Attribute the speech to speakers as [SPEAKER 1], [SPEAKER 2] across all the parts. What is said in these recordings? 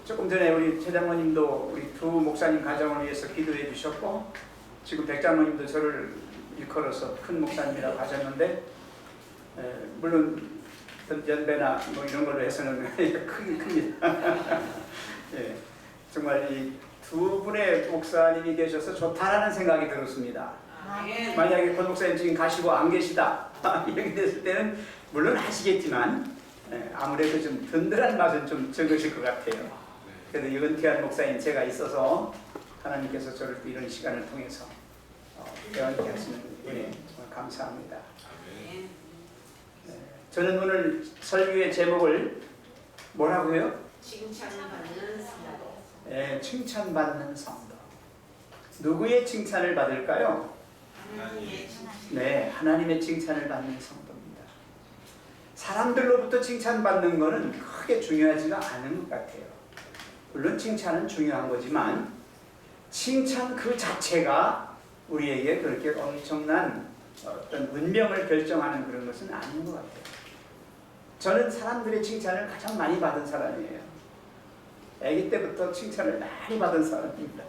[SPEAKER 1] 조금 전에 우리 최 장로님도 우리 두 목사님 가정을 위해서 기도해 주셨고, 지금 백 장로님도 저를 일컬어서 큰 목사님이라고 하셨는데, 물론 연배나 뭐 이런 걸로 해서는 크긴 큽니다. 예, 정말 이 두 분의 목사님이 계셔서 좋다라는 생각이 들었습니다. 만약에 권 목사님 지금 가시고 안 계시다 이렇게 됐을 때는 물론 하시겠지만 아무래도 좀 든든한 맛은 좀 적으실 것 같아요. 그래도 이 은퇴한 목사님 제가 있어서 하나님께서 저를 또 이런 시간을 통해서 배워게 하시는 은혜 정말 감사합니다. 저는 오늘 설교의 제목을 뭐라고 해요?
[SPEAKER 2] 칭찬받는 성도.
[SPEAKER 1] 칭찬받는 성도. 누구의 칭찬을 받을까요?
[SPEAKER 2] 하나님의 칭찬.
[SPEAKER 1] 네, 하나님의 칭찬을 받는 성도입니다. 사람들로부터 칭찬받는 것은 크게 중요하지가 않은 것 같아요. 물론 칭찬은 중요한 거지만 칭찬 그 자체가 우리에게 그렇게 엄청난 어떤 운명을 결정하는 그런 것은 아닌 것 같아요. 저는 사람들의 칭찬을 가장 많이 받은 사람이에요. 아기 때부터 칭찬을 많이 받은 사람입니다.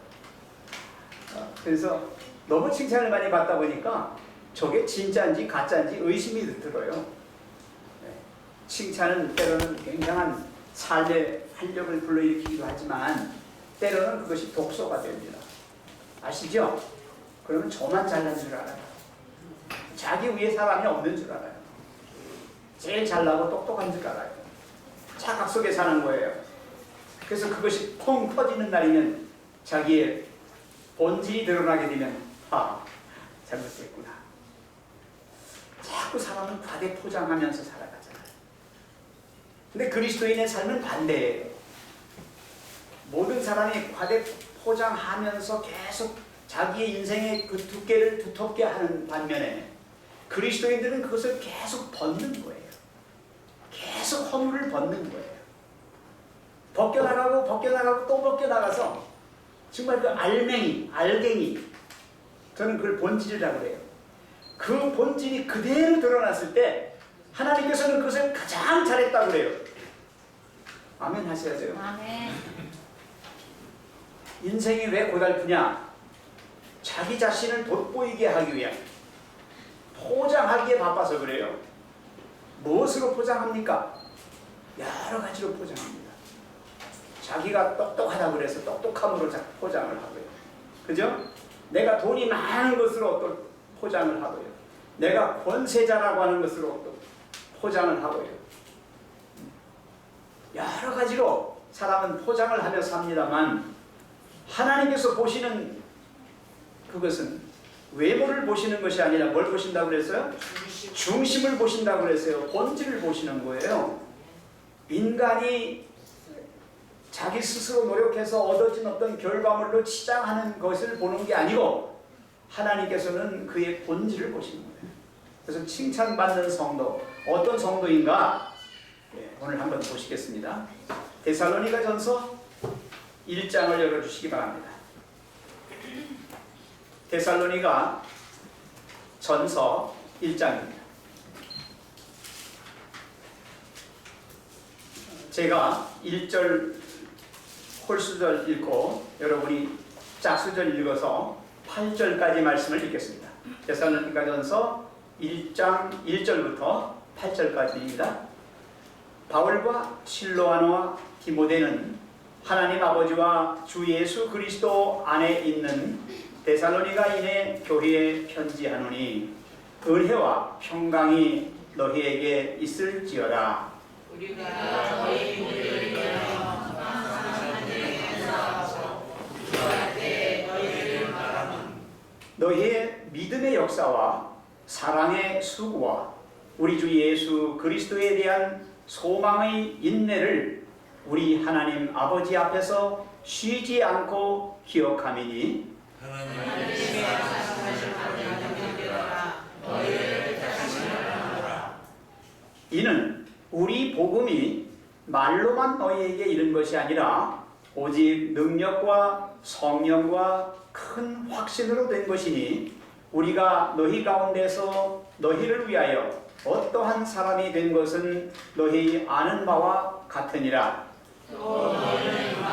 [SPEAKER 1] 그래서 너무 칭찬을 많이 받다 보니까 저게 진짜인지 가짜인지 의심이 들어요. 칭찬은 때로는 굉장한 삶의 활력을 불러일으키기도 하지만 때로는 그것이 독소가 됩니다. 아시죠? 그러면 저만 잘난 줄 알아요. 자기 위에 사람이 없는 줄 알아요. 제일 잘나고 똑똑한 줄 알아요. 착각 속에 사는 거예요. 그래서 그것이 펑 터지는 날이면 자기의 본질이 드러나게 되면 잘못됐구나. 자꾸 사람은 과대 포장하면서 살아가잖아요. 근데 그리스도인의 삶은 반대예요. 모든 사람이 과대 포장하면서 계속 자기의 인생의 그 두께를 두텁게 하는 반면에 그리스도인들은 그것을 계속 벗는 거예요. 계속 허물을 벗는 거예요. 벗겨나가고 또 벗겨나가서 정말 그 알갱이, 저는 그걸 본질이라고 그래요. 그 본질이 그대로 드러났을 때 하나님께서는 그것을 가장 잘했다고 그래요. 아멘 하셔야죠.
[SPEAKER 3] 아멘.
[SPEAKER 1] 인생이 왜 고달프냐? 자기 자신을 돋보이게 하기 위한, 포장하기에 바빠서 그래요. 무엇으로 포장합니까? 여러 가지로 포장합니다. 자기가 똑똑하다고 그래서 똑똑함으로 포장을 하고요. 그죠? 내가 돈이 많은 것으로 또 포장을 하고요. 내가 권세자라고 하는 것으로 또 포장을 하고요. 여러 가지로 사람은 포장을 하며 삽니다만 하나님께서 보시는 그것은 외모를 보시는 것이 아니라 뭘 보신다고 그랬어요? 중심을 보신다고 그랬어요. 본질을 보시는 거예요. 인간이 자기 스스로 노력해서 얻어진 어떤 결과물로 치장하는 것을 보는 게 아니고 하나님께서는 그의 본질을 보시는 거예요. 그래서 칭찬받는 성도, 어떤 성도인가? 오늘 한번 보시겠습니다. 데살로니가 전서 1장을 열어주시기 바랍니다. 데살로니가 전서 1장입니다. 제가 1절 홀수절 읽고 여러분이 짝수절 읽어서 8절까지 말씀을 읽겠습니다. 데살로니가 전서 1장 1절부터 8절까지입니다. 바울과 실로아노와 디모데는 하나님 아버지와 주 예수 그리스도 안에 있는 데살로니가인의 교회에 편지하노니 은혜와 평강이 너희에게 있을지어다.
[SPEAKER 2] 우리가 너희 일을 위하여
[SPEAKER 1] 너희의 믿음의 역사와 사랑의 수고와 우리 주 예수 그리스도에 대한 소망의 인내를 우리 하나님 아버지 앞에서 쉬지 않고 기억함이니
[SPEAKER 2] 하나님의 약속하신 하나님께로라 너희를 다스리라.
[SPEAKER 1] 이는 우리 복음이 말로만 너희에게 이른 것이 아니라 오직 능력과 성령과 큰 확신으로 된 것이니 우리가 너희 가운데서 너희를 위하여 어떠한 사람이 된 것은 너희 아는 바와 같으니라.
[SPEAKER 2] 또 너희는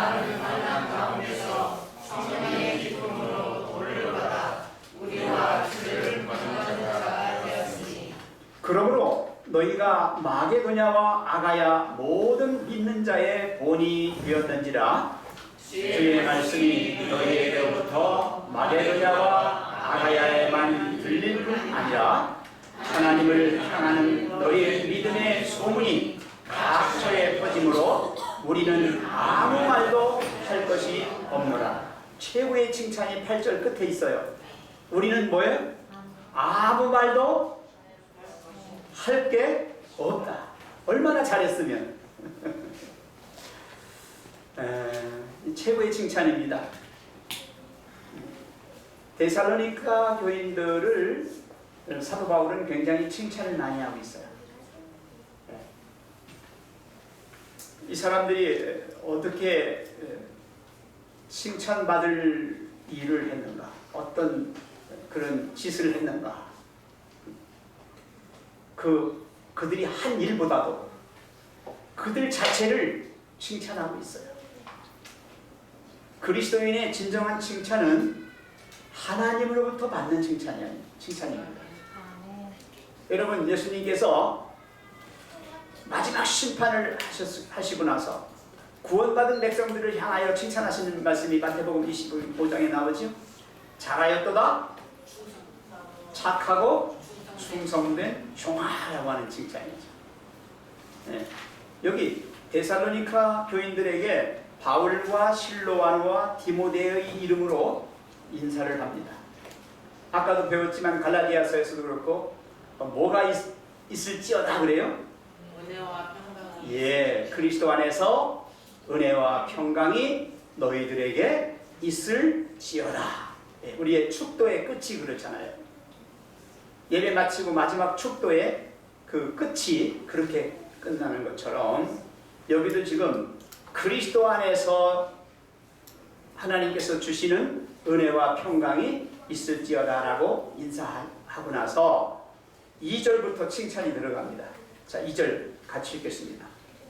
[SPEAKER 1] 너희가 마게도냐와 아가야 모든 믿는 자의 본이 되었는지라. 주의 말씀이 너희에게로부터 마게도냐와 아가야에만 들릴 뿐 아니라 하나님을 향하는 너희의 믿음의 소문이 각처에 퍼짐으로 우리는 아무 말도 할 것이 없노라. 최고의 칭찬이 8절 끝에 있어요. 우리는 뭐예요? 아무 말도 할 게 없다. 얼마나 잘했으면. 최고의 칭찬입니다. 데살로니가 교인들을 사도 바울은 굉장히 칭찬을 많이 하고 있어요. 이 사람들이 어떻게 칭찬받을 일을 했는가, 어떤 그런 짓을 했는가, 그들이 한 일보다도 그들 자체를 칭찬하고 있어요. 그리스도인의 진정한 칭찬은 하나님으로부터 받는 칭찬입니다. 여러분, 예수님께서 마지막 심판을 하시고 나서 구원받은 백성들을 향하여 칭찬하시는 말씀이 마태복음 25장에 나오죠. 잘하였도다, 착하고 충성된 종아라고 하는 칭찬이죠. 네. 여기 데살로니가 교인들에게 바울과 실로아노와 디모데의 이름으로 인사를 합니다. 아까도 배웠지만 갈라디아서에서도 그렇고 뭐가 있을지어다 그래요?
[SPEAKER 2] 은혜와 평강이.
[SPEAKER 1] 예, 그리스도 안에서 은혜와 평강이 너희들에게 있을지어다. 예, 우리의 축도의 끝이 그렇잖아요. 예배 마치고 마지막 축도의 그 끝이 그렇게 끝나는 것처럼 여기도 지금 그리스도 안에서 하나님께서 주시는 은혜와 평강이 있을지어다라고 인사하고 나서 2절부터 칭찬이 들어갑니다. 자, 2절 같이 읽겠습니다.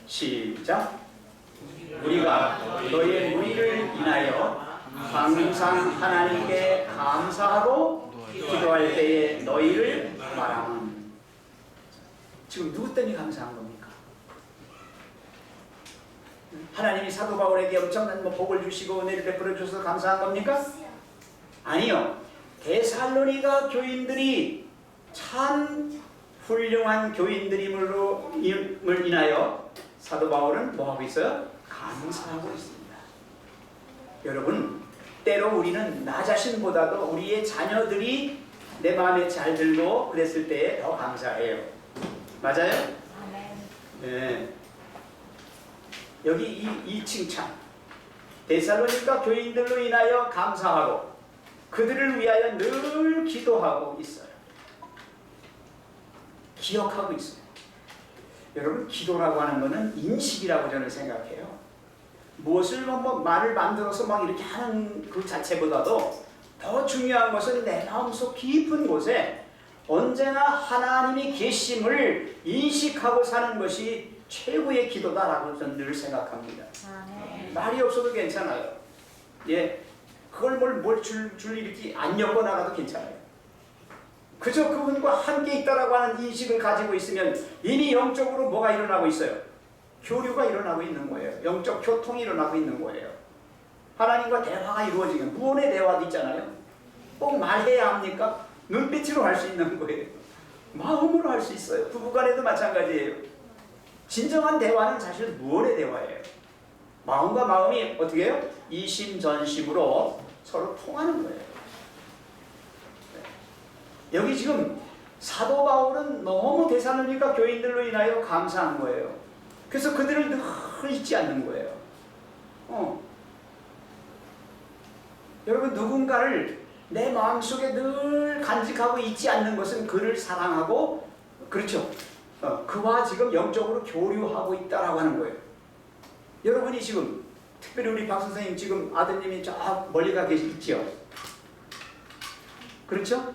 [SPEAKER 1] 시작. 우리가 너희의 무리를 인하여 항상 하나님께 감사하고 기도할 때에 너희를 말하는. 지금 누구 때문에 감사한 겁니까? 하나님이 사도 바울에게 엄청난 복을 주시고 은혜를 베풀어 주셔서 감사한 겁니까? 아니요. 데살로니가 교인들이 참 훌륭한 교인들임을 인하여 사도 바울은 뭐하고 있어요? 감사하고 있습니다. 여러분, 때로 우리는 나 자신보다도 우리의 자녀들이 내 마음에 잘 들고 그랬을 때에 더 감사해요. 맞아요? 네. 여기 이 칭찬, 데살로니가 교인들로 인하여 감사하고 그들을 위하여 늘 기도하고 있어요. 기억하고 있어요. 여러분, 기도라고 하는 것은 인식이라고 저는 생각해요. 무엇을 말을 만들어서 막 이렇게 하는 그 자체보다도 더 중요한 것은 내 마음속 깊은 곳에 언제나 하나님이 계심을 인식하고 사는 것이 최고의 기도다라고 저는 늘 생각합니다. 말이 없어도 괜찮아요. 예, 그걸 뭘 줄 이렇게 안 엮어 나가도 괜찮아요. 그저 그분과 함께 있다라고 하는 인식을 가지고 있으면 이미 영적으로 뭐가 일어나고 있어요? 교류가 일어나고 있는 거예요. 영적 교통이 일어나고 있는 거예요. 하나님과 대화가 이루어지는 무언의 대화도 있잖아요. 꼭 말해야 합니까? 눈빛으로 할 수 있는 거예요. 마음으로 할 수 있어요. 부부간에도 마찬가지예요. 진정한 대화는 사실 무언의 대화예요. 마음과 마음이 어떻게 해요? 이심전심으로 서로 통하는 거예요. 여기 지금 사도 바울은 너무 데살로니가 교인들로 인하여 감사한 거예요. 그래서 그들을 늘 잊지 않는 거예요. 여러분, 누군가를 내 마음속에 늘 간직하고 잊지 않는 것은 그를 사랑하고, 그렇죠? 그와 지금 영적으로 교류하고 있다라고 하는 거예요. 여러분이 지금 특별히 우리 박 선생님 지금 아드님이 저 멀리 가 있지요. 그렇죠?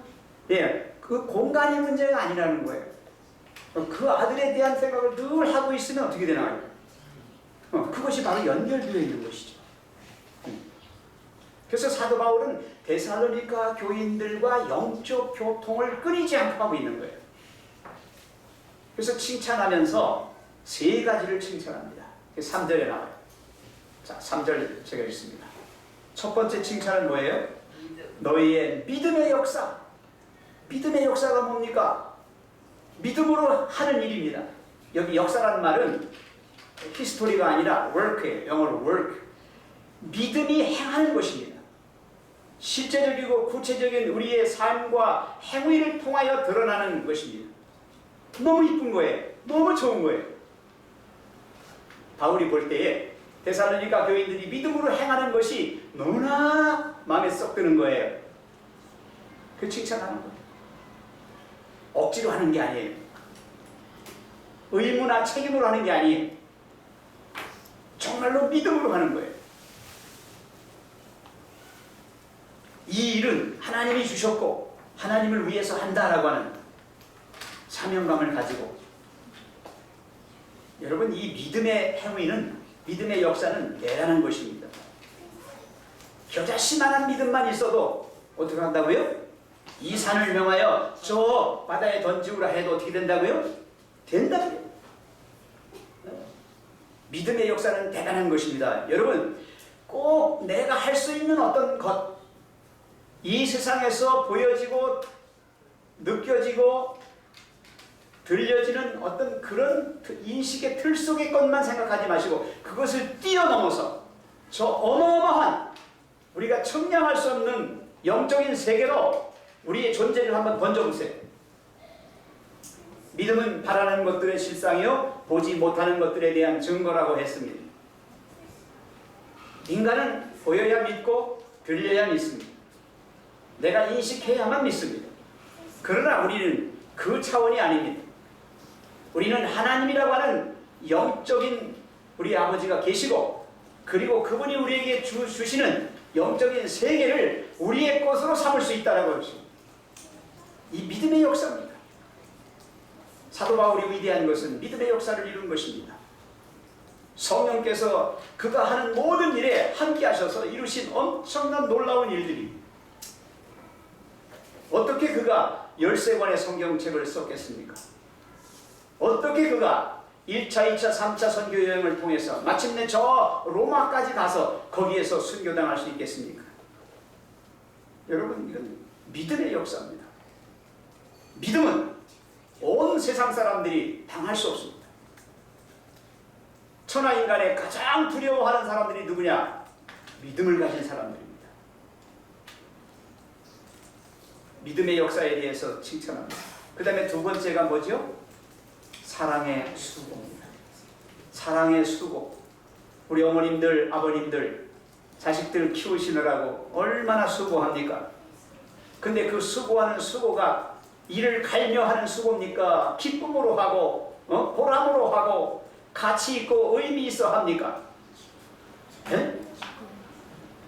[SPEAKER 1] 예, 그 공간이 문제가 아니라는 거예요. 그 아들에 대한 생각을 늘 하고 있으면 어떻게 되나요? 그것이 바로 연결되어 있는 것이죠. 그래서 사도 바울은 데살로니가 교인들과 영적 교통을 끊이지 않고 하고 있는 거예요. 그래서 칭찬하면서 세 가지를 칭찬합니다. 3절에 나와요. 자, 3절 제가 읽습니다. 첫 번째 칭찬은 뭐예요? 너희의 믿음의 역사. 믿음의 역사가 뭡니까? 믿음으로 하는 일입니다. 여기 역사라는 말은 히스토리가 아니라 work예요. 영어로 work. 믿음이 행하는 것입니다. 실제적이고 구체적인 우리의 삶과 행위를 통하여 드러나는 것입니다. 너무 이쁜 거예요. 너무 좋은 거예요. 바울이 볼 때에 데살로니가 교인들이 믿음으로 행하는 것이 너무나 마음에 쏙 드는 거예요. 그 칭찬하는 거예요. 억지로 하는 게 아니에요. 의무나 책임으로 하는 게 아니에요. 정말로 믿음으로 하는 거예요. 이 일은 하나님이 주셨고 하나님을 위해서 한다라고 하는 사명감을 가지고, 여러분, 이 믿음의 행위는, 믿음의 역사는 대단한 것입니다. 겨자씨만한 믿음만 있어도 어떻게 한다고요? 이 산을 명하여 저 바다에 던지우라 해도 어떻게 된다고요? 된다고요. 믿음의 역사는 대단한 것입니다. 여러분, 꼭 내가 할 수 있는 어떤 것, 이 세상에서 보여지고 느껴지고 들려지는 어떤 그런 인식의 틀 속의 것만 생각하지 마시고 그것을 뛰어넘어서 저 어마어마한 우리가 측량할 수 없는 영적인 세계로 우리의 존재를 한번 던져보세요. 믿음은 바라는 것들의 실상이요 보지 못하는 것들에 대한 증거라고 했습니다. 인간은 보여야 믿고 들려야 믿습니다. 내가 인식해야만 믿습니다. 그러나 우리는 그 차원이 아닙니다. 우리는 하나님이라고 하는 영적인 우리 아버지가 계시고, 그리고 그분이 우리에게 주시는 영적인 세계를 우리의 것으로 삼을 수 있다는 것입니다. 이 믿음의 역사입니다. 사도 바울이 위대한 것은 믿음의 역사를 이룬 것입니다. 성령께서 그가 하는 모든 일에 함께 하셔서 이루신 엄청난 놀라운 일들이, 어떻게 그가 13권의 성경책을 썼겠습니까? 어떻게 그가 1차, 2차, 3차 선교 여행을 통해서 마침내 저 로마까지 가서 거기에서 순교당할 수 있겠습니까? 여러분, 이건 믿음의 역사입니다. 믿음은 온 세상 사람들이 당할 수 없습니다. 천하인간의 가장 두려워하는 사람들이 누구냐? 믿음을 가진 사람들입니다. 믿음의 역사에 대해서 칭찬합니다. 그 다음에 두 번째가 뭐죠? 사랑의 수고입니다. 사랑의 수고. 우리 어머님들, 아버님들, 자식들 키우시느라고 얼마나 수고합니까? 근데 그 수고하는 수고가 이를 갈며하는 수고입니까? 기쁨으로 하고, 보람으로 하고, 가치 있고 의미 있어 합니까? 네?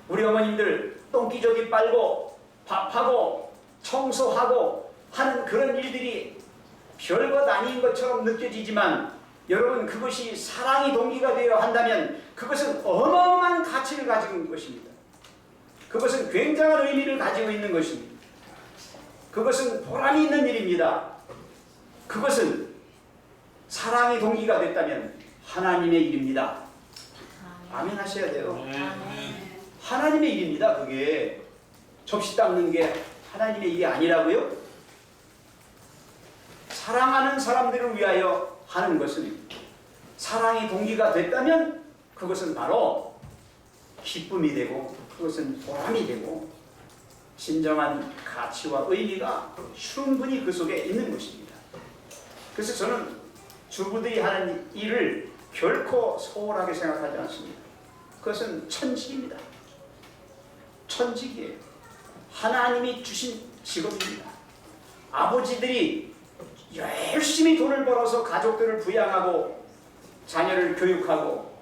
[SPEAKER 1] 우리 어머님들 똥기저귀 빨고 밥하고 청소하고 하는 그런 일들이 별것 아닌 것처럼 느껴지지만, 여러분, 그것이 사랑이 동기가 되어 한다면 그것은 어마어마한 가치를 가지고 있는 것입니다. 그것은 굉장한 의미를 가지고 있는 것입니다. 그것은 보람이 있는 일입니다. 그것은 사랑이 동기가 됐다면 하나님의 일입니다. 아멘 하셔야 돼요. 하나님의 일입니다. 그게 접시 닦는 게 하나님의 일이 아니라고요? 사랑하는 사람들을 위하여 하는 것은, 사랑이 동기가 됐다면 그것은 바로 기쁨이 되고, 그것은 보람이 되고, 진정한 가치와 의미가 충분히 그 속에 있는 것입니다. 그래서 저는 주부들이 하는 일을 결코 소홀하게 생각하지 않습니다. 그것은 천직입니다. 천직이에요. 하나님이 주신 직업입니다. 아버지들이 열심히 돈을 벌어서 가족들을 부양하고 자녀를 교육하고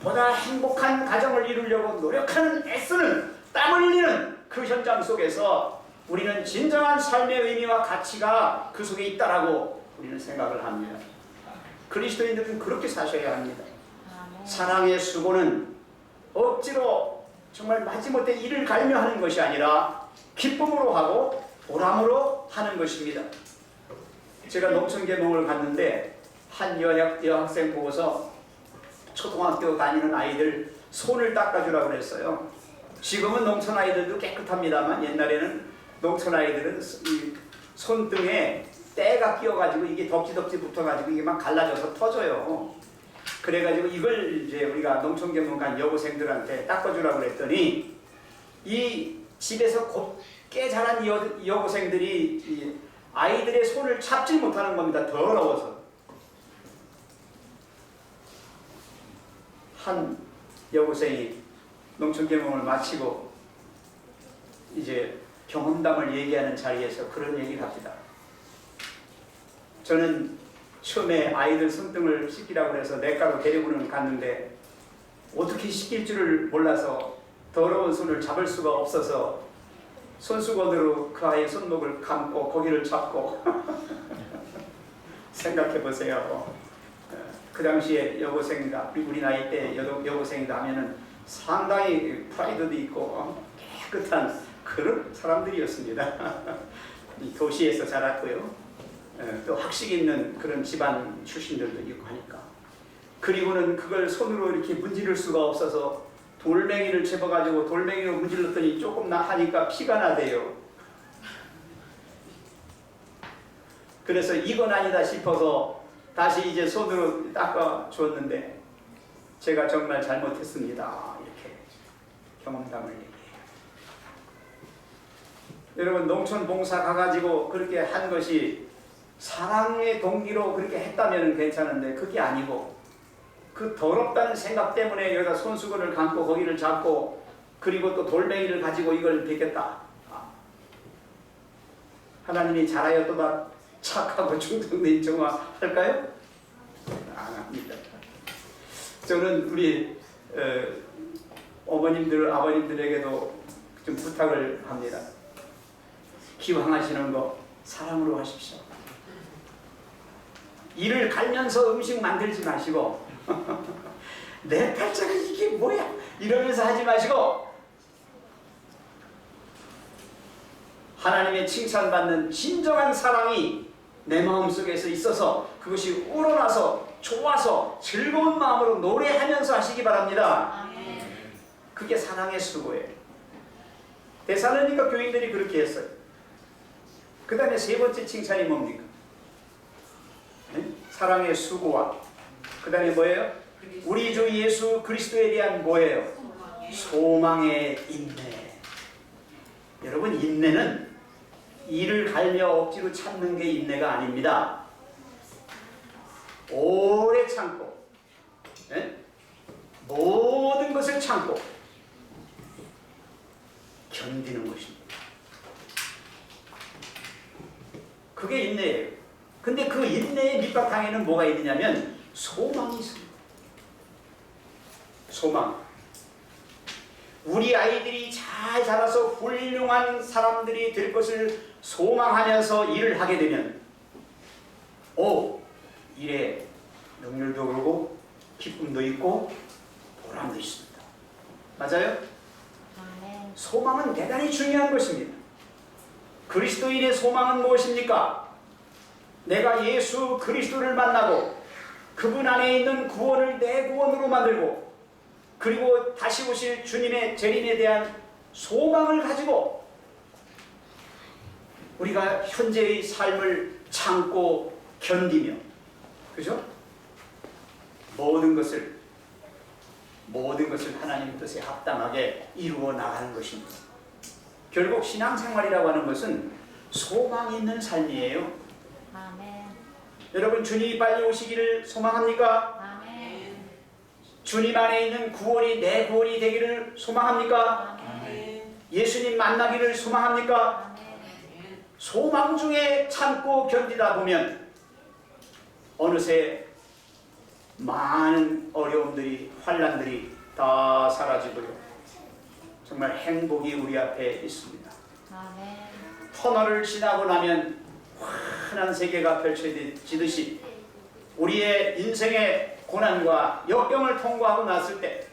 [SPEAKER 1] 보다 행복한 가정을 이루려고 노력하는, 애쓰는, 땀 흘리는 그 현장 속에서 우리는 진정한 삶의 의미와 가치가 그 속에 있다라고 우리는 생각을 합니다. 그리스도인들은 그렇게 사셔야 합니다. 사랑의 수고는 억지로 정말 마지못해 이를 갈며하는 것이 아니라 기쁨으로 하고 보람으로 하는 것입니다. 제가 농촌 계몽을 갔는데 한 여학생 보고서 초등학교 다니는 아이들 손을 닦아주라고 그랬어요. 지금은 농촌 아이들도 깨끗합니다만 옛날에는 농촌 아이들은 이 손등에 때가 끼어가지고 이게 덕지덕지 붙어가지고 이게 막 갈라져서 터져요. 그래가지고 이걸 이제 우리가 농촌 계몽 간 여고생들한테 닦아주라고 그랬더니 이 집에서 곱게 자란 여고생들이 이 아이들의 손을 잡지 못하는 겁니다. 더러워서. 한 여고생이 농촌 계몽을 마치고 이제 경험담을 얘기하는 자리에서 그런 얘기를 합니다. 저는 처음에 아이들 손등을 씻기라고 해서 내과로 데리고는 갔는데 어떻게 씻길 줄을 몰라서 더러운 손을 잡을 수가 없어서 손수건으로 그 아이의 손목을 감고 거기를 잡고 생각해 보세요. 그 당시에 여고생이다, 우리 나이 때 여고생이다 하면은 상당히 프라이드도 있고 깨끗한 그런 사람들이었습니다. 도시에서 자랐고요. 또 학식 있는 그런 집안 출신들도 있고 하니까. 그리고는 그걸 손으로 이렇게 문지를 수가 없어서 돌멩이를 집어가지고 돌멩이로 문질렀더니 조금 하니까 피가 나대요. 그래서 이건 아니다 싶어서 다시 이제 손으로 닦아 주었는데 제가 정말 잘못했습니다. 이렇게 경험담을 얘기해요. 여러분 농촌 봉사 가가지고 그렇게 한 것이 사랑의 동기로 그렇게 했다면 괜찮은데 그게 아니고 그 더럽다는 생각 때문에 여기다 손수건을 감고 거기를 잡고 그리고 또 돌멩이를 가지고 이걸 베꼈다. 하나님이 잘하여 또다 착하고 충성된 정화 할까요? 안 합니다. 저는 우리 어머님들 아버님들에게도 좀 부탁을 합니다. 기왕하시는 거 사랑으로 하십시오. 이를 갈면서 음식 만들지 마시고 내 팔자가 이게 뭐야 이러면서 하지 마시고 하나님의 칭찬받는 진정한 사랑이 내 마음속에서 있어서 그것이 우러나서 좋아서 즐거운 마음으로 노래하면서 하시기 바랍니다. 그게 사랑의 수고예요. 데살로니가 교인들이 그렇게 했어요. 그 다음에 세 번째 칭찬이 뭡니까? 네? 사랑의 수고와 그 다음에 뭐예요? 우리 주 예수 그리스도에 대한 뭐예요? 소망의 인내. 여러분 인내는 이를 갈며 억지로 참는 게 인내가 아닙니다. 오래 참고 네? 모든 것을 참고 견디는 것입니다. 그게 인내예요. 근데 그 인내의 밑바탕에는 뭐가 있느냐면 소망이 있습니다. 소망. 우리 아이들이 잘 자라서 훌륭한 사람들이 될 것을 소망하면서 일을 하게 되면 일에 능률도 오르고 기쁨도 있고 보람도 있습니다. 맞아요? 소망은 대단히 중요한 것입니다. 그리스도인의 소망은 무엇입니까? 내가 예수 그리스도를 만나고 그분 안에 있는 구원을 내 구원으로 만들고 그리고 다시 오실 주님의 재림에 대한 소망을 가지고 우리가 현재의 삶을 참고 견디며 그죠? 모든 것을 하나님 뜻에 합당하게 이루어 나가는 것입니다. 결국 신앙생활이라고 하는 것은 소망 있는 삶이에요.
[SPEAKER 3] 아멘.
[SPEAKER 1] 여러분 주님이 빨리 오시기를 소망합니까?
[SPEAKER 3] 아멘.
[SPEAKER 1] 주님 안에 있는 구원이 내 구원이 되기를 소망합니까?
[SPEAKER 3] 아멘.
[SPEAKER 1] 예수님 만나기를 소망합니까?
[SPEAKER 3] 아멘.
[SPEAKER 1] 소망 중에 참고 견디다 보면 어느새 많은 어려움들이 환난들이 다 사라지고요. 정말 행복이 우리 앞에 있습니다.
[SPEAKER 3] 아멘.
[SPEAKER 1] 터널을 지나고 나면 환한 세계가 펼쳐지듯이 우리의 인생의 고난과 역경을 통과하고 났을 때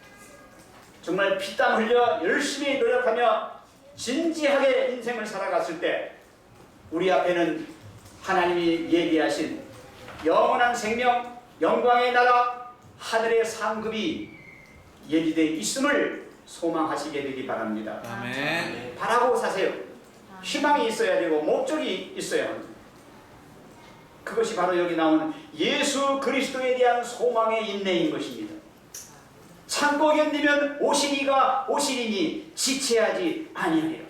[SPEAKER 1] 정말 피땀 흘려 열심히 노력하며 진지하게 인생을 살아갔을 때 우리 앞에는 하나님이 얘기하신 영원한 생명, 영광의 나라, 하늘의 상급이 예비되어 있음을 소망하시게 되기 바랍니다.
[SPEAKER 4] 아멘.
[SPEAKER 1] 바라고 사세요. 희망이 있어야 되고 목적이 있어야 합니다. 그것이 바로 여기 나오는 예수 그리스도에 대한 소망의 인내인 것입니다. 참고 견디면 오시리가 오시리니 지체하지 아니하리라.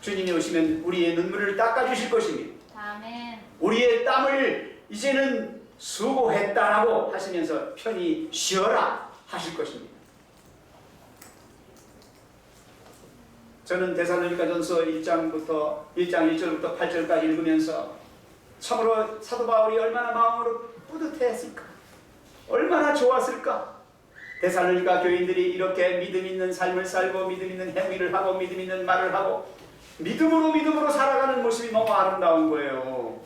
[SPEAKER 1] 주님이 오시면 우리의 눈물을 닦아주실 것입니다.
[SPEAKER 3] 아멘.
[SPEAKER 1] 우리의 땀을 이제는 수고했다라고 하시면서 편히 쉬어라 하실 것입니다. 저는 데살로니가전서 1장 1절부터 8절까지 읽으면서 참으로 사도 바울이 얼마나 마음으로 뿌듯했을까, 얼마나 좋았을까. 데살로니가 교인들이 이렇게 믿음 있는 삶을 살고 믿음 있는 행위를 하고 믿음 있는 말을 하고 믿음으로 살아가는 모습이 너무 아름다운 거예요.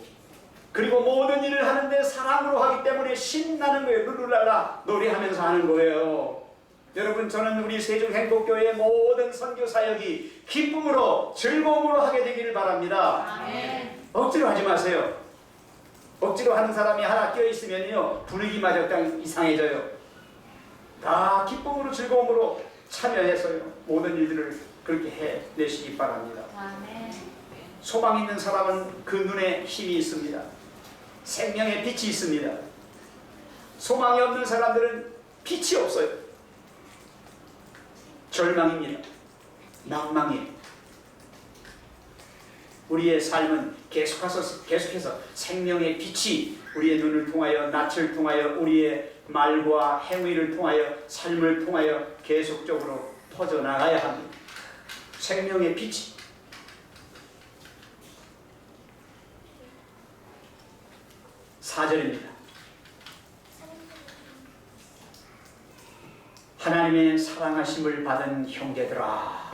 [SPEAKER 1] 그리고 모든 일을 하는데 사랑으로 하기 때문에 신나는 거예요. 룰루랄라 노래하면서 하는 거예요. 여러분, 저는 우리 세종행복교회의 모든 선교 사역이 기쁨으로 즐거움으로 하게 되기를 바랍니다.
[SPEAKER 3] 아멘.
[SPEAKER 1] 억지로 하지 마세요. 억지로 하는 사람이 하나 끼어있으면요 분위기마저 그냥 이상해져요. 다 기쁨으로 즐거움으로 참여해서요 모든 일들을 그렇게 해내시기 바랍니다.
[SPEAKER 3] 아멘.
[SPEAKER 1] 소망 있는 사람은 그 눈에 힘이 있습니다. 생명의 빛이 있습니다. 소망이 없는 사람들은 빛이 없어요. 절망입니다. 낭망이에요. 우리의 삶은 계속해서 생명의 빛이 우리의 눈을 통하여, 낯을 통하여, 우리의 말과 행위를 통하여, 삶을 통하여 계속적으로 퍼져나가야 합니다. 생명의 빛이. 4절입니다. 하나님의 사랑하심을 받은 형제들아,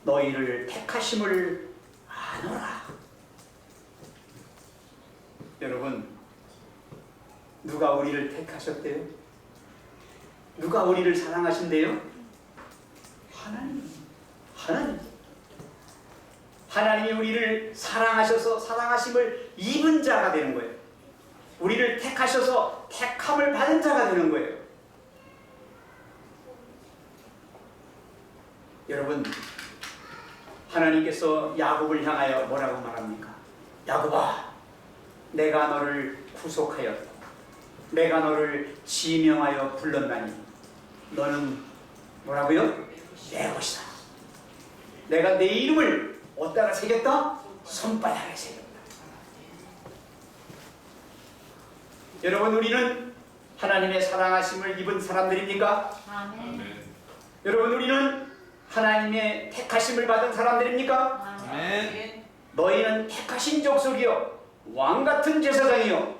[SPEAKER 1] 너희를 택하심을 아노라. 여러분, 누가 우리를 택하셨대요? 누가 우리를 사랑하신대요? 하나님. 하나님이 우리를 사랑하셔서 사랑하심을 입은 자가 되는 거예요. 우리를 택하셔서 택함을 받은 자가 되는 거예요. 여러분, 하나님께서 야곱을 향하여 뭐라고 말합니까? 야곱아, 내가 너를 구속하였다. 내가 너를 지명하여 불렀나니 너는 뭐라고요? 내 것이다. 내가 내 이름을 어디다가 새겼다? 손바닥에 새겼다. 여러분, 우리는 하나님의 사랑하심을 입은 사람들입니까?
[SPEAKER 3] 아멘.
[SPEAKER 1] 여러분, 우리는 하나님의 택하심을 받은 사람들입니까?
[SPEAKER 3] 아멘.
[SPEAKER 1] 너희는 택하신 족속이요 왕같은 제사장이요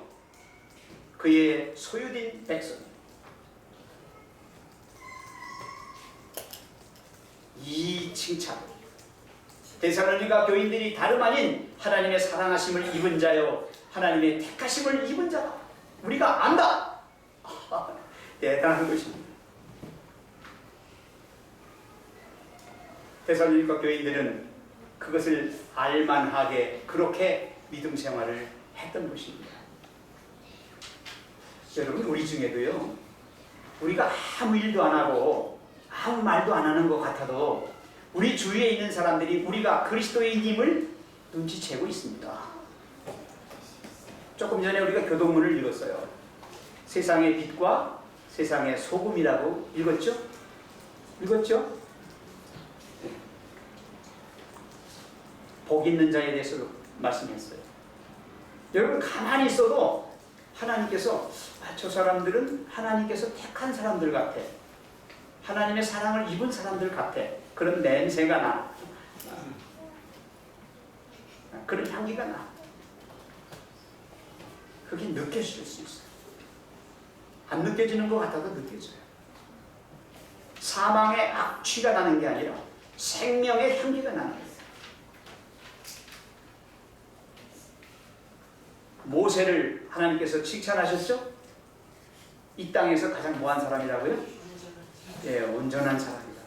[SPEAKER 1] 그의 소유된 백성. 이 칭찬, 데살로니가 교인들이 다름 아닌 하나님의 사랑하심을 입은 자요 하나님의 택하심을 입은 자다, 우리가 안다. 대단한 것입니다. 데살로니가 교인들은 그것을 알만하게 그렇게 믿음 생활을 했던 것입니다. 여러분, 우리 중에도요, 우리가 아무 일도 안 하고 아무 말도 안 하는 것 같아도 우리 주위에 있는 사람들이 우리가 그리스도인임을 눈치채고 있습니다. 조금 전에 우리가 교동문을 읽었어요. 세상의 빛과 세상의 소금이라고 읽었죠? 복 있는 자에 대해서도 말씀했어요. 여러분, 가만히 있어도 하나님께서 저 사람들은 하나님께서 택한 사람들 같아, 하나님의 사랑을 입은 사람들 같아, 그런 냄새가 나, 그런 향기가 나. 그게 느껴질 수 있어요. 안 느껴지는 것 같아도 느껴져요. 사망의 악취가 나는 게 아니라 생명의 향기가 나는 거예요. 모세를 하나님께서 칭찬하셨죠? 이 땅에서 가장 뭐한 사람이라고요? 예, 온전한 사람이다.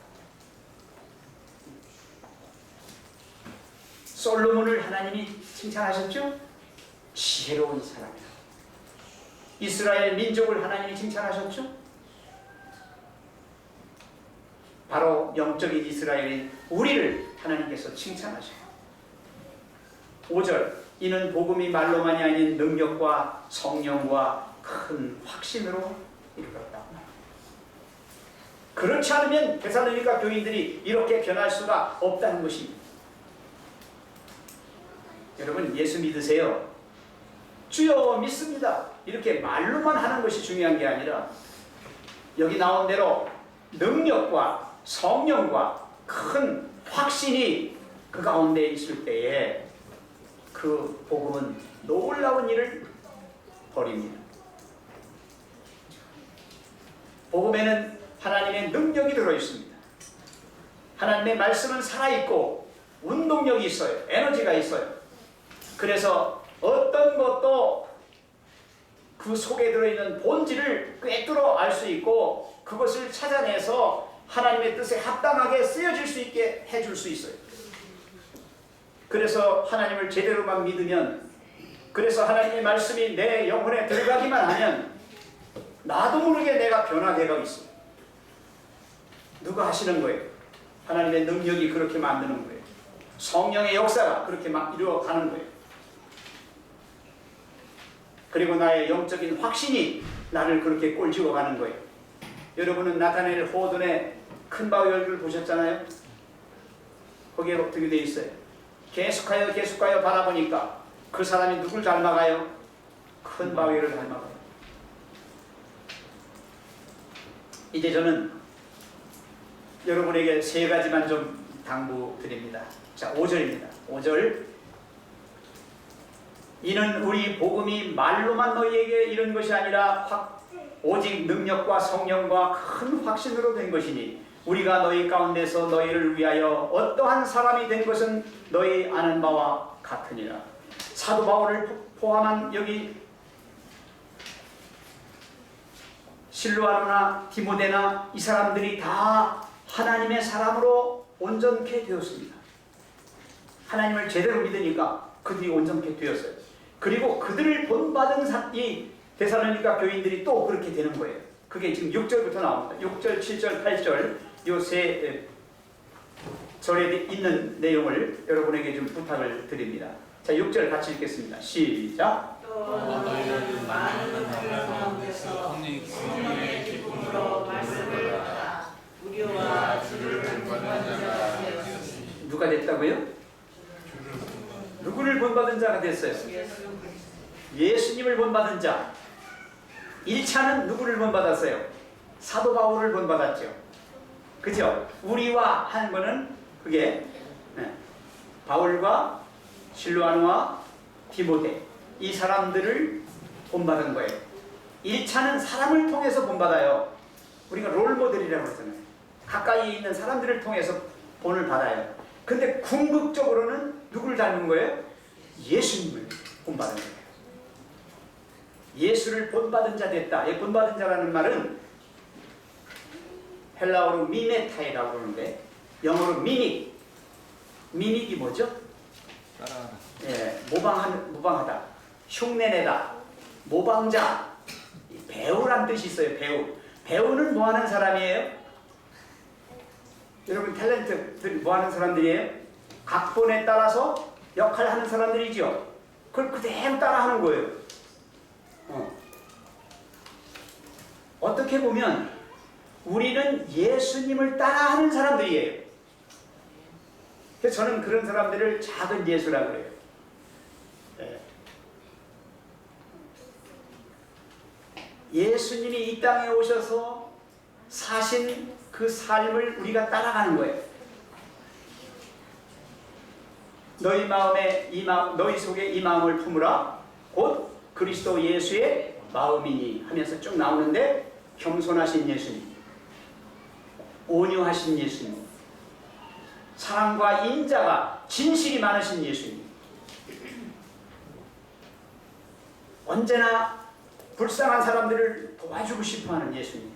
[SPEAKER 1] 솔로몬을 하나님이 칭찬하셨죠? 지혜로운 사람이라. 이스라엘 민족을 하나님이 칭찬하셨죠? 바로 영적인 이스라엘인 우리를 하나님께서 칭찬하셔요. 5절, 이는 복음이 말로만이 아닌 능력과 성령과 큰 확신으로 이르렀다. 그렇지 않으면 데살로니가 교인들이 이렇게 변할 수가 없다는 것입니다. 여러분, 예수 믿으세요. 주여 믿습니다. 이렇게 말로만 하는 것이 중요한 게 아니라 여기 나온 대로 능력과 성령과 큰 확신이 그 가운데 있을 때에 그 복음은 놀라운 일을 벌입니다. 복음에는 하나님의 능력이 들어있습니다. 하나님의 말씀은 살아있고 운동력이 있어요. 에너지가 있어요. 그래서 어떤 것도 그 속에 들어있는 본질을 꿰뚫어 알 수 있고 그것을 찾아내서 하나님의 뜻에 합당하게 쓰여질 수 있게 해줄 수 있어요. 그래서 하나님을 제대로만 믿으면, 그래서 하나님의 말씀이 내 영혼에 들어가기만 하면 나도 모르게 내가 변화되고 있어요. 누가 하시는 거예요? 하나님의 능력이 그렇게 만드는 거예요. 성령의 역사가 그렇게 막 이루어가는 거예요. 그리고 나의 영적인 확신이 나를 그렇게 꼴지고 가는 거예요. 여러분은 나타넬 호돈의 큰 바위 얼굴을 보셨잖아요. 거기에 어떻게 되어 있어요? 계속하여 바라보니까 그 사람이 누굴 닮아가요? 큰 바위를 닮아가요. 이제 저는 여러분에게 세 가지만 좀 당부드립니다. 자, 5절입니다. 5절. 이는 우리 복음이 말로만 너희에게 이른 것이 아니라 오직 능력과 성령과 큰 확신으로 된 것이니 우리가 너희 가운데서 너희를 위하여 어떠한 사람이 된 것은 너희 아는 바와 같으니라. 사도 바울을 포함한 여기 실로아노나 디모데나 이 사람들이 다 하나님의 사람으로 온전케 되었습니다. 하나님을 제대로 믿으니까 그들이 온전케 되었어요. 그리고 그들을 본받은 이 데살로니가 교인들이 또 그렇게 되는 거예요. 그게 지금 6절부터 나옵니다. 6절, 7절, 8절 요 세 절에 있는 내용을 여러분에게 좀 부탁을 드립니다. 자, 6절 같이 읽겠습니다. 시작.
[SPEAKER 2] 또 너희는 많은 학교 가운데서 성령의 기쁨으로 말씀을 받아 우리와 주를 본받은 자가 되었으니.
[SPEAKER 1] 누가 됐다고요? 누구를 본받은 자가 됐어요? 예수님을 본받은 자. 1차는 누구를 본받았어요? 사도 바울을 본받았죠. 그죠? 우리와 한 거는 그게 바울과 실로아노와 디모데 이 사람들을 본받은 거예요. 1차는 사람을 통해서 본받아요. 우리가 롤모델이라고 그러잖아요. 가까이 있는 사람들을 통해서 본을 받아요. 근데 궁극적으로는 누구를 닮은 거예요? 예수님을 본받은 거예요. 예수를 본받은 자 됐다. 이 본받은 자라는 말은 헬라어로 미메타이라고 그러는데 영어로 미믹. 미믹이 뭐죠?
[SPEAKER 3] 따라하다.
[SPEAKER 1] 예, 모방하다. 흉내내다. 모방자. 배우란 뜻이 있어요. 배우. 배우는 뭐 하는 사람이에요? 여러분 탤런트들 뭐 하는 사람들이에요? 각본에 따라서 역할하는 사람들이죠. 그걸 그대로 따라하는 거예요. 어떻게 보면 우리는 예수님을 따라하는 사람들이에요. 그래서 저는 그런 사람들을 작은 예수라고 그래요. 예수님이 이 땅에 오셔서 사신 그 삶을 우리가 따라가는 거예요. 너희 마음에 너희 속에 이 마음을 품으라. 곧 그리스도 예수의 마음이니 하면서 쭉 나오는데 겸손하신 예수님, 온유하신 예수님, 사랑과 인자가 진실이 많으신 예수님, 언제나 불쌍한 사람들을 도와주고 싶어하는 예수님,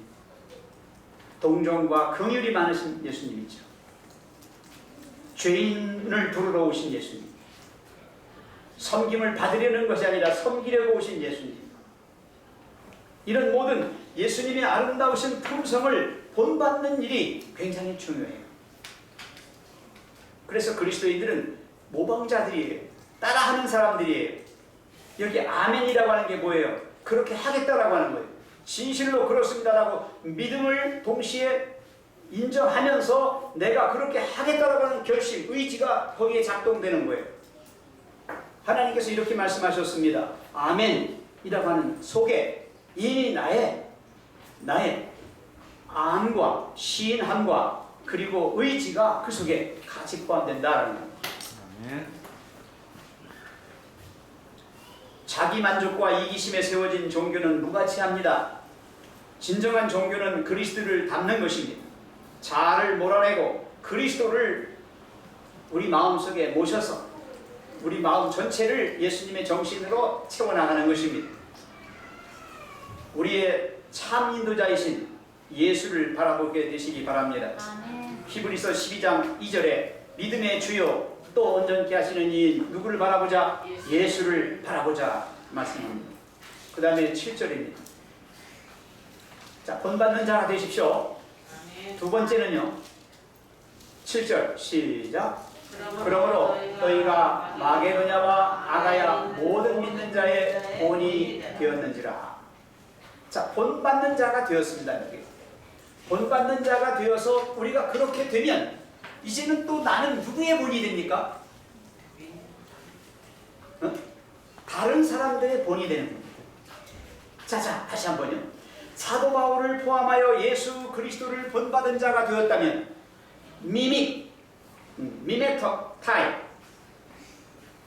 [SPEAKER 1] 동정과 긍휼이 많으신 예수님이죠. 죄인을 부르러 오신 예수님, 섬김을 받으려는 것이 아니라 섬기려고 오신 예수님. 이런 모든 예수님의 아름다우신 품성을 본받는 일이 굉장히 중요해요. 그래서 그리스도인들은 모방자들이에요. 따라하는 사람들이에요. 여기 아멘이라고 하는 게 뭐예요? 그렇게 하겠다라고 하는 거예요. 진실로 그렇습니다라고 믿음을 동시에 인정하면서 내가 그렇게 하겠다라고 하는 결심, 의지가 거기에 작동되는 거예요. 하나님께서 이렇게 말씀하셨습니다. 아멘이라고 하는 속에 이 나의 암과 시인함과 그리고 의지가 그 속에 같이 포함된다라는 거예요. 자기 만족과 이기심에 세워진 종교는 무가치합니다. 진정한 종교는 그리스도를 닮는 것입니다. 자아를 몰아내고 그리스도를 우리 마음속에 모셔서 우리 마음 전체를 예수님의 정신으로 채워나가는 것입니다. 우리의 참 인도자이신 예수를 바라보게 되시기 바랍니다.
[SPEAKER 3] 아멘.
[SPEAKER 1] 히브리서 12장 2절에 믿음의 주요 또 온전케 하시는 이 누구를 바라보자? 예수를 바라보자 말씀합니다. 그 다음에 7절입니다. 자, 본받는 자가 되십시오. 두 번째는요. 7절 시작. 그러므로 너희가 마게도냐와 아가야 모든 믿는 자의 본이 되었는지라. 자, 본받는 자가 되었습니다. 여기. 본받는 자가 되어서 우리가 그렇게 되면 이제는 또 나는 누구의 본이 됩니까? 다른 사람들의 본이 되는 겁니다. 자, 다시 한번요. 사도 바울을 포함하여 예수 그리스도를 본받은 자가 되었다면 미메타이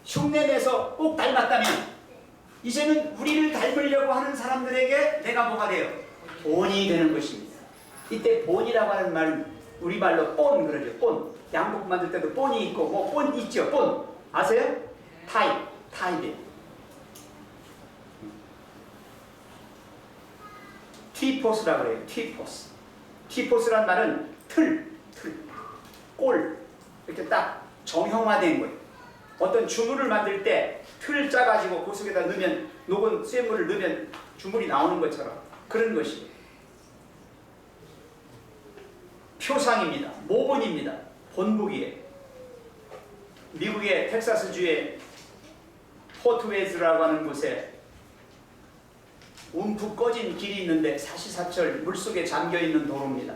[SPEAKER 1] 흉내내서 꼭 닮았다면 이제는 우리를 닮으려고 하는 사람들에게 내가 뭐가 돼요? 본이 되는 것입니다. 이때 본이라고 하는 말은 우리말로 본 그러죠. 본. 양복 만들 때도 본이 있고 뭐 본 있죠. 본. 아세요? 타입이에요. 티포스라고 그래요. 티포스. 티포스란 말은 틀, 꼴 이렇게 딱 정형화된 거예요. 어떤 주물을 만들 때 틀을 짜가지고 그 속에다 넣으면 녹은 쇠물을 넣으면 주물이 나오는 것처럼 그런 것이에요. 표상입니다. 모본입니다. 본국이에요. 미국의 텍사스주의 포트웨이즈라고 하는 곳에 움푹 꺼진 길이 있는데 사시사철 물속에 잠겨있는 도로입니다.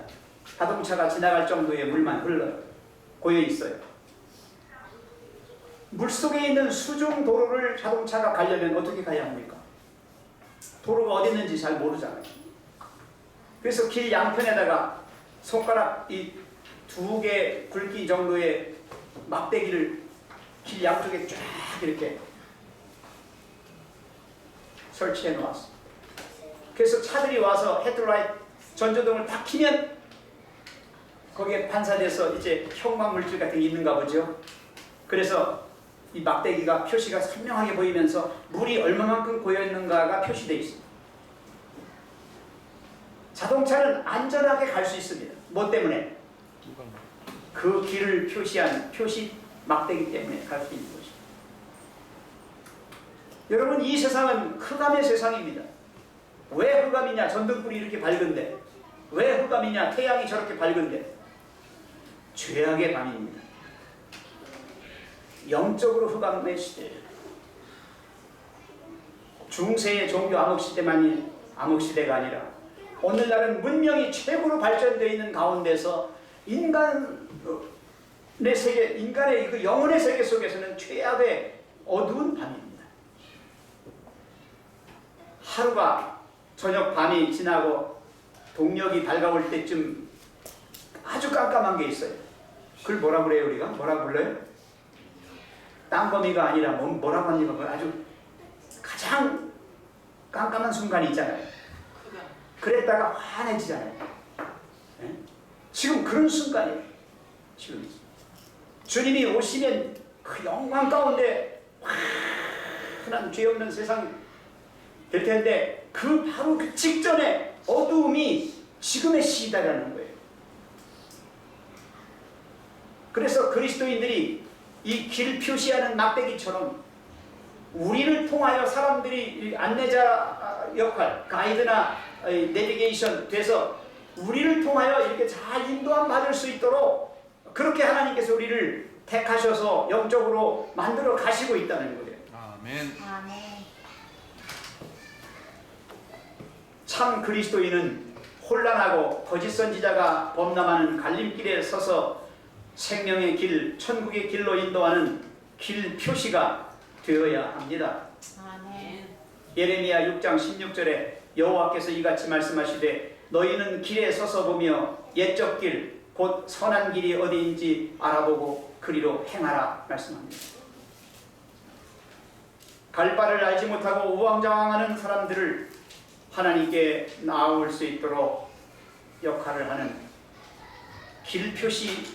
[SPEAKER 1] 자동차가 지나갈 정도의 물만 흘러요. 고여있어요. 물속에 있는 수중 도로를 자동차가 가려면 어떻게 가야 합니까? 도로가 어디 있는지 잘 모르잖아요. 그래서 길 양편에다가 손가락 이 2개 굵기 정도의 막대기를 길 양쪽에 쫙 이렇게 설치해 놓았어. 그래서 차들이 와서 헤드라이트 전조등을 딱 켜면 거기에 반사돼서 이제 형광 물질 같은 게 있는가 보죠. 그래서 이 막대기가 표시가 선명하게 보이면서 물이 얼마만큼 고여 있는가가 표시되어 있습니다. 자동차는 안전하게 갈 수 있습니다. 뭐 때문에? 그 길을 표시한 표시 막대기 때문에 갈 수 있는 것입니다. 여러분, 이 세상은 흑암의 세상입니다. 왜 흑암이냐? 전등불이 이렇게 밝은데. 왜 흑암이냐? 태양이 저렇게 밝은데. 죄악의 밤입니다. 영적으로 흑암의 시대예요. 중세의 종교 암흑시대만이 암흑시대가 아니라 오늘날은 문명이 최고로 발전되어 있는 가운데서 인간의 세계, 인간의 그 영혼의 세계 속에서는 최악의 어두운 밤입니다. 하루가 저녁 밤이 지나고 동력이 밝아올 때쯤 아주 깜깜한 게 있어요. 그걸 뭐라 그래요? 우리가 뭐라 불러요? 땅거미가 아니라 뭐라고 합니까? 아주 가장 깜깜한 순간이 있잖아요. 그랬다가 환해지잖아요. 네? 지금 그런 순간이에요. 지금 주님이 오시면 그 영광 가운데 환한 죄 없는 세상 될 텐데 그 바로 그 직전에 어두움이 지금의 시대라는 거예요. 그래서 그리스도인들이 이 길 표시하는 막대기처럼 우리를 통하여 사람들이 안내자 역할, 가이드나 내비게이션 돼서 우리를 통하여 이렇게 잘 인도함 받을 수 있도록 그렇게 하나님께서 우리를 택하셔서 영적으로 만들어 가시고 있다는 거예요.
[SPEAKER 2] 아멘.
[SPEAKER 3] 아멘.
[SPEAKER 1] 참 그리스도인은 혼란하고 거짓 선지자가 범람하는 갈림길에 서서 생명의 길, 천국의 길로 인도하는 길 표시가 되어야 합니다.
[SPEAKER 3] 아멘.
[SPEAKER 1] 예레미야 6장 16절에 여호와께서 이같이 말씀하시되 너희는 길에 서서 보며 옛적 길, 곧 선한 길이 어디인지 알아보고 그리로 행하라 말씀합니다. 갈 바를 알지 못하고 우왕좌왕하는 사람들을 하나님께 나아올 수 있도록 역할을 하는 길표시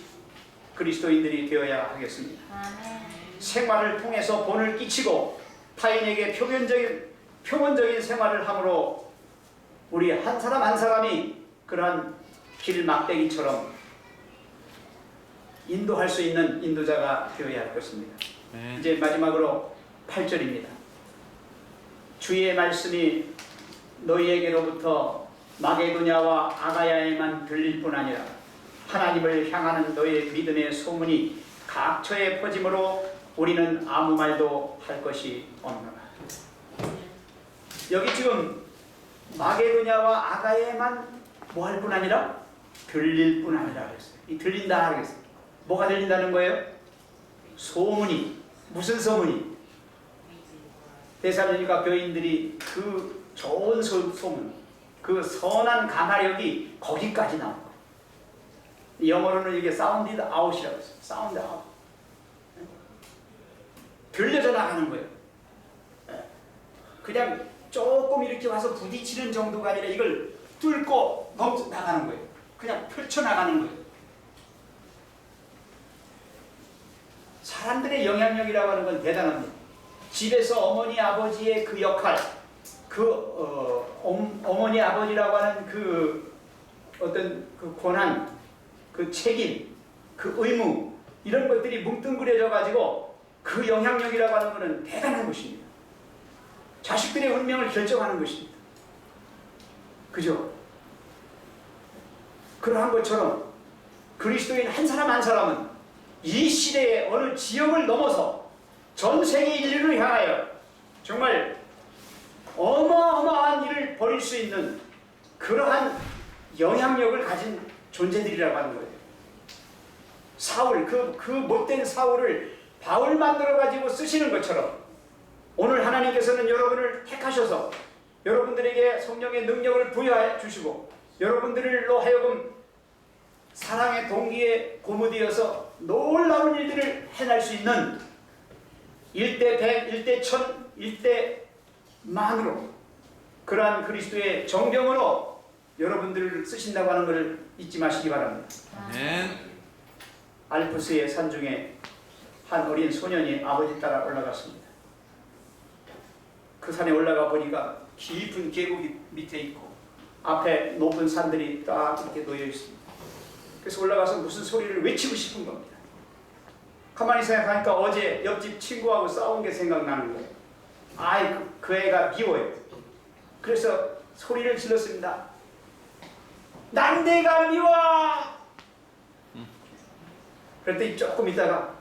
[SPEAKER 1] 그리스도인들이 되어야 하겠습니다.
[SPEAKER 3] 아멘.
[SPEAKER 1] 생활을 통해서 본을 끼치고 타인에게 표면적인 생활을 함으로 우리 한 사람 한 사람이 그러한 길 막대기처럼 인도할 수 있는 인도자가 되어야 할 것입니다. 이제 마지막으로 8절입니다. 주의 말씀이 너희에게로부터 마게도냐와 아가야에만 들릴 뿐 아니라 하나님을 향하는 너희의 믿음의 소문이 각처에 퍼짐으로 우리는 아무 말도 할 것이 없노라. 여기 지금 마게도냐와 아가야에만 뭐 할 뿐 아니라 들릴 뿐 아니라 그랬어요. 이 들린다 하겠어요. 뭐가 들린다는 거예요? 소문이. 무슨 소문이? 데살로니가 교인들이 그 좋은 소문, 그 선한 가마력이 거기까지 나온 거예요. 영어로는 이게 사운드 아웃이라고 했어요. 사운드 아웃. 들려져 나가는 거예요. 그냥 조금 이렇게 와서 부딪히는 정도가 아니라 이걸 뚫고 넘쳐 나가는 거예요. 그냥 펼쳐나가는 거예요. 사람들의 영향력이라고 하는 건 대단합니다. 집에서 어머니 아버지의 그 역할, 어머니 아버지라고 하는 그 어떤 그 권한, 그 책임, 그 의무 이런 것들이 뭉뚱그려져 가지고 그 영향력이라고 하는 것은 대단한 것입니다. 자식들의 운명을 결정하는 것입니다. 그죠? 그러한 것처럼 그리스도인 한 사람 한 사람은 이 시대의 어느 지역을 넘어서 전 세계 인류를 향하여 정말 어마어마한 일을 벌일 수 있는 그러한 영향력을 가진 존재들이라고 하는 거예요. 사울, 그 못된 사울을 바울 만들어가지고 쓰시는 것처럼 오늘 하나님께서는 여러분을 택하셔서 여러분들에게 성령의 능력을 부여해 주시고 여러분들로 하여금 사랑의 동기에 고무되어서 놀라운 일들을 해낼 수 있는 1대 100, 1대 1000, 1대 만으로 그러한 그리스도의 정병으로 여러분들을 쓰신다고 하는 것을 잊지 마시기 바랍니다.
[SPEAKER 2] 아멘.
[SPEAKER 1] 알프스의 산중에 한 어린 소년이 아버지 따라 올라갔습니다. 그 산에 올라가 보니까 깊은 계곡이 밑에 있고 앞에 높은 산들이 딱 이렇게 놓여 있습니다. 그래서 올라가서 무슨 소리를 외치고 싶은 겁니다. 가만히 생각하니까 어제 옆집 친구하고 싸운 게 생각나는 거예요. 아이 그 애가 미워요. 그래서 소리를 질렀습니다. 난 내가 미워! 그랬더니 조금 있다가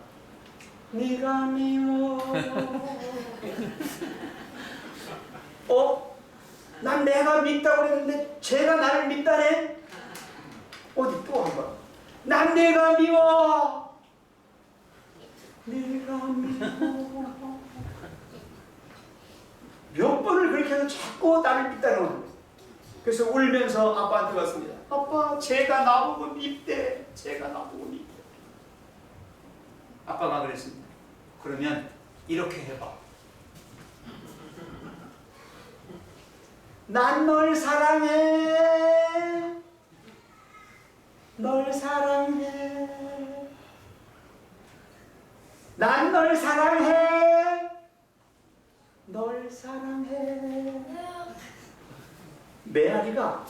[SPEAKER 1] 네가 미워. 난 내가 밉다고 그랬는데 쟤가 나를 밉다네? 어디 또 한 번. 난 내가 미워. 내가 미워. 몇 번을 그렇게 해서 자꾸 나를 밉다는 거예요. 그래서 울면서 아빠한테 갔습니다. 아빠, 쟤가 나보고 밉대. 쟤가 나보고 밉대. 아빠가 그랬습니다. 그러면 이렇게 해봐. 난 널 사랑해. 널 사랑해. 난 널 사랑해. 널 사랑해. 메아리가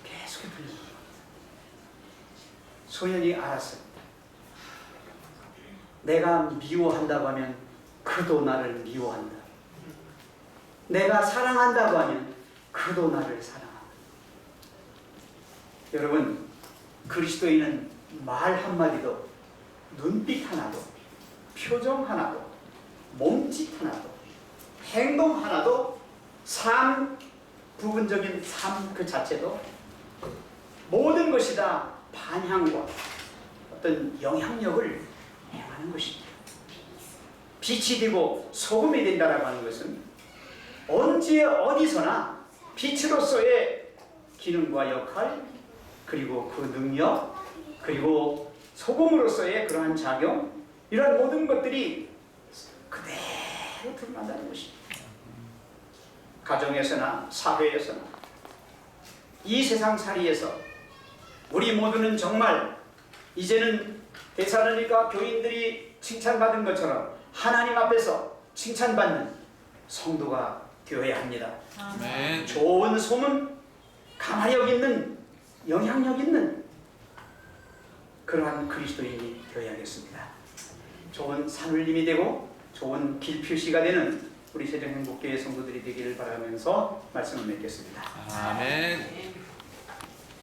[SPEAKER 1] 계속 들려. 소년이 알았어요. 내가 미워한다고 하면 그도 나를 미워한다. 내가 사랑한다고 하면 그도 나를 사랑한다. 여러분, 그리스도인은 말 한마디도, 눈빛 하나도, 표정 하나도, 몸짓 하나도, 행동 하나도, 부분적인 삶 그 자체도 모든 것이 다 반향과 어떤 영향력을 행하는 것입니다. 빛이 되고 소금이 된다라고 하는 것은 언제 어디서나 빛으로서의 기능과 역할, 그리고 그 능력, 그리고 소금으로서의 그러한 작용, 이런 모든 것들이 그대로 드러난다는 것입니다. 가정에서나 사회에서나 이 세상살이에서 우리 모두는 정말 이제는 데살로니가 교인들이 칭찬받은 것처럼 하나님 앞에서 칭찬받는 성도가 되어야 합니다.
[SPEAKER 2] 아멘.
[SPEAKER 1] 좋은 소문, 가마력 있는, 영향력 있는 그러한 그리스도인이 되어야겠습니다. 좋은 산울림이 되고 좋은 길표시가 되는 우리 세종행복교회 성도들이 되기를 바라면서 말씀을 맺겠습니다.
[SPEAKER 2] 아멘.